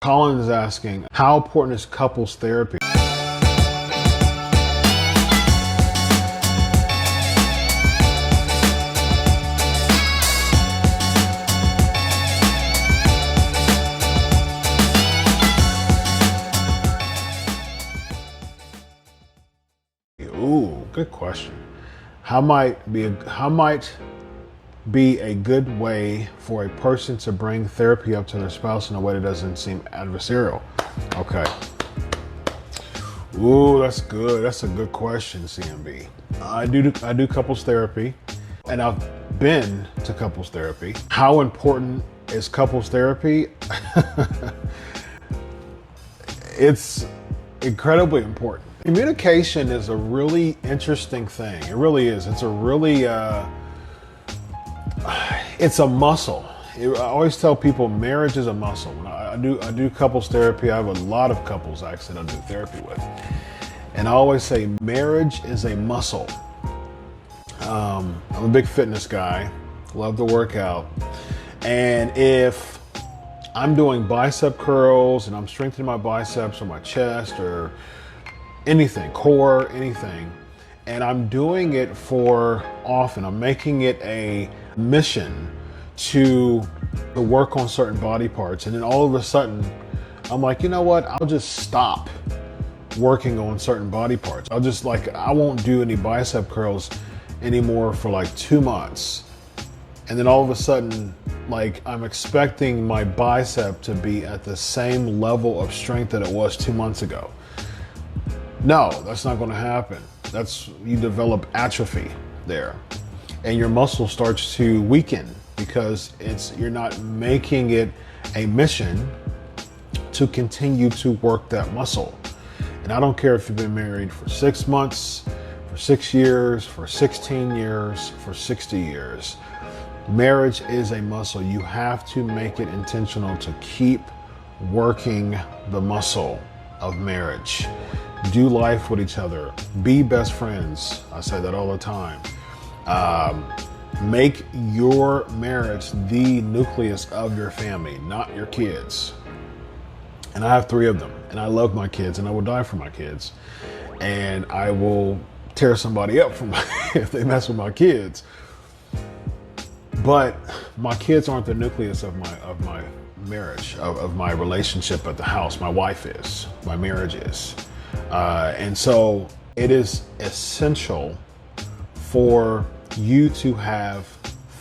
Colin is asking, how important is couples therapy? Ooh, good question. How might be a good way for a person to bring therapy up to their spouse in a way that doesn't seem adversarial? Okay. Ooh, that's good. That's a good question, CMB. I do couples therapy, and I've been to couples therapy. How important is couples therapy? It's incredibly important. Communication is a really interesting thing. It really is. It's a really it's a muscle. I always tell people marriage is a muscle. When I do couples therapy. I have a lot of couples actually that I do therapy with, and I always say marriage is a muscle. I'm a big fitness guy, love to work out, and if I'm doing bicep curls and I'm strengthening my biceps or my chest or anything, core, anything, and I'm doing it for often, I'm making it a mission to work on certain body parts, and then all of a sudden I'm like, you know what, I'll just stop working on certain body parts. I won't do any bicep curls anymore for like 2 months, and then all of a sudden, like, I'm expecting my bicep to be at the same level of strength that it was 2 months ago. No, that's not going to happen. You develop atrophy there, and your muscle starts to weaken because you're not making it a mission to continue to work that muscle. And I don't care if you've been married for 6 months, for 6 years, for 16 years, for 60 years. Marriage is a muscle. You have to make it intentional to keep working the muscle of marriage. Do life with each other. Be best friends. I say that all the time. Make your marriage the nucleus of your family, not your kids. And I have 3 of them, and I love my kids, and I will die for my kids. And I will tear somebody up if they mess with my kids. But my kids aren't the nucleus of my marriage, of my relationship at the house. My wife is. My marriage is. And so it is essential for you to have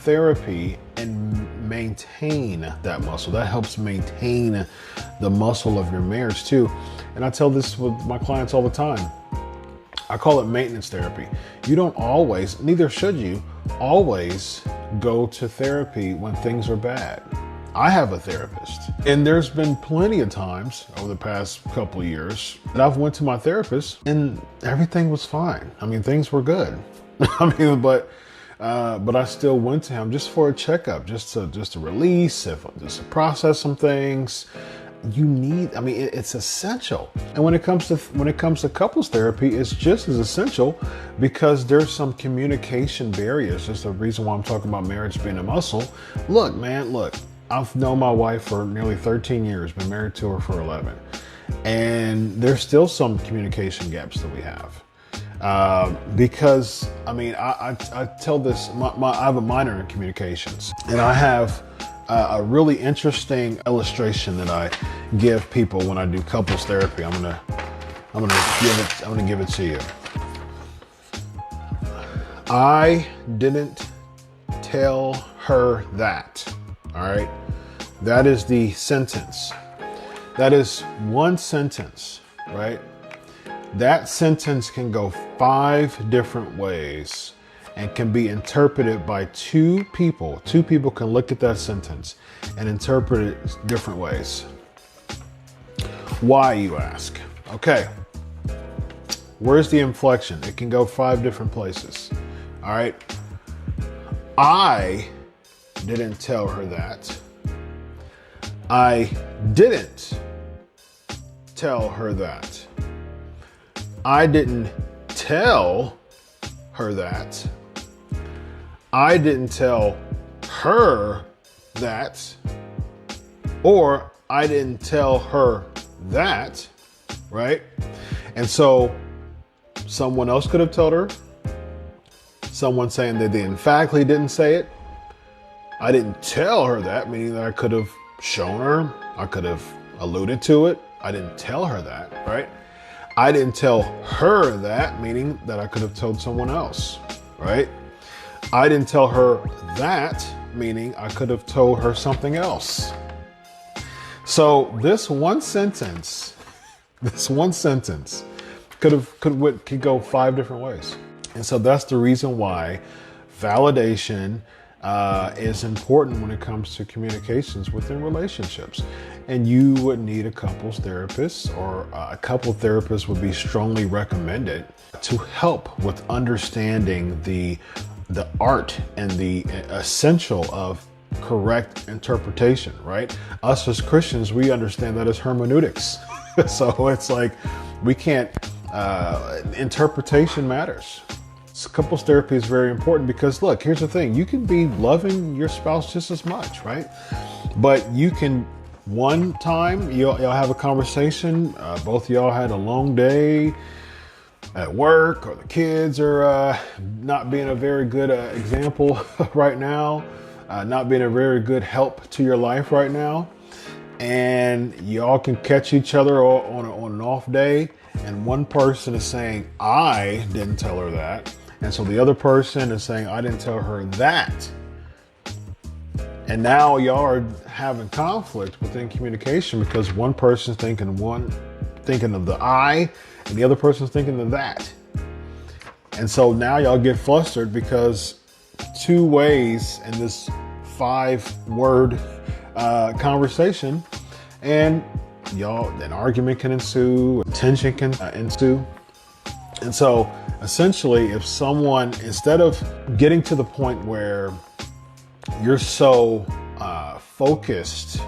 therapy and maintain that muscle. That helps maintain the muscle of your marriage too. And I tell this with my clients all the time. I call it maintenance therapy. You don't always, neither should you, always go to therapy when things are bad. I have a therapist, and there's been plenty of times over the past couple of years that I've went to my therapist and everything was fine. I mean, things were good. But I still went to him just for a checkup, just to release, just to process some things. It's essential. And when it comes to couples therapy, it's just as essential because there's some communication barriers. That's the reason why I'm talking about marriage being a muscle. Look, I've known my wife for nearly 13 years, been married to her for 11. And there's still some communication gaps that we have. Because I tell this, I have a minor in communications, and I have a really interesting illustration that I give people when I do couples therapy. I'm gonna give it to you. I didn't tell her that. All right. That is the sentence. That is one sentence, right? That sentence can go 5 different ways and can be interpreted by 2 people. 2 people can look at that sentence and interpret it different ways. Why, you ask? Okay. Where's the inflection? It can go 5 different places. All right. I didn't tell her that. I didn't tell her that. I didn't tell her that. I didn't tell her that. Or I didn't tell her that, right? And so someone else could have told her. Someone saying that they emphatically didn't say it. I didn't tell her that, meaning that I could have shown her. I could have alluded to it. I didn't tell her that, right? I didn't tell her that, meaning that I could have told someone else, right? I didn't tell her that, meaning I could have told her something else. So this one sentence could go 5 different ways. And so that's the reason why validation is important when it comes to communications within relationships. And you would need a couples therapist, or a couple therapists would be strongly recommended to help with understanding the art and the essential of correct interpretation, right? Us as Christians, we understand that as hermeneutics. So it's like we can't, interpretation matters. Couples therapy is very important because look, here's the thing. You can be loving your spouse just as much, right? But you can, one time y'all have a conversation, both of y'all had a long day at work, or the kids are not being a very good example right now, not being a very good help to your life right now. And y'all can catch each other on an off day, and one person is saying, I didn't tell her that. And so the other person is saying, I didn't tell her that. And now y'all are having conflict within communication because one person's thinking of the I, and the other person's thinking of that. And so now y'all get flustered because 2 ways in this 5-word conversation, and an argument can ensue, tension can ensue. And so essentially, if someone, instead of getting to the point where you're so focused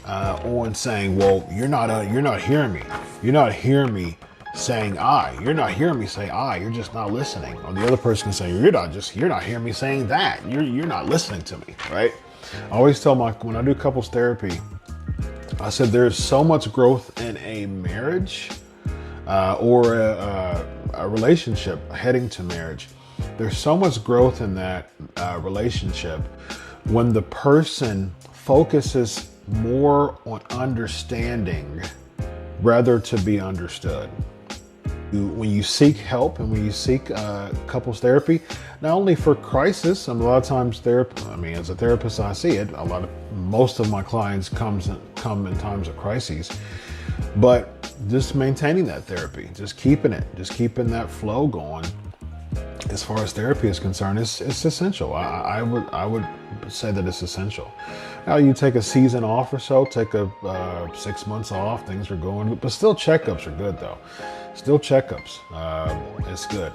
on saying, well, you're not hearing me. You're not hearing me saying I. You're not hearing me say I. You're just not listening. Or the other person can say, you're not hearing me saying that. You're not listening to me, right? I always tell when I do couples therapy, I said there's so much growth in a marriage or a relationship heading to marriage. There's so much growth in that relationship when the person focuses more on understanding rather to be understood. When you seek help and when you seek couples therapy, not only for crisis, and a lot of times as a therapist, I see it, most of my clients come in times of crises, but just maintaining that therapy, just keeping that flow going. As far as therapy is concerned, it's essential. I would say that it's essential. Now you take a season off or so, take a 6 months off, things are going, but still checkups are good though. Still checkups, it's good.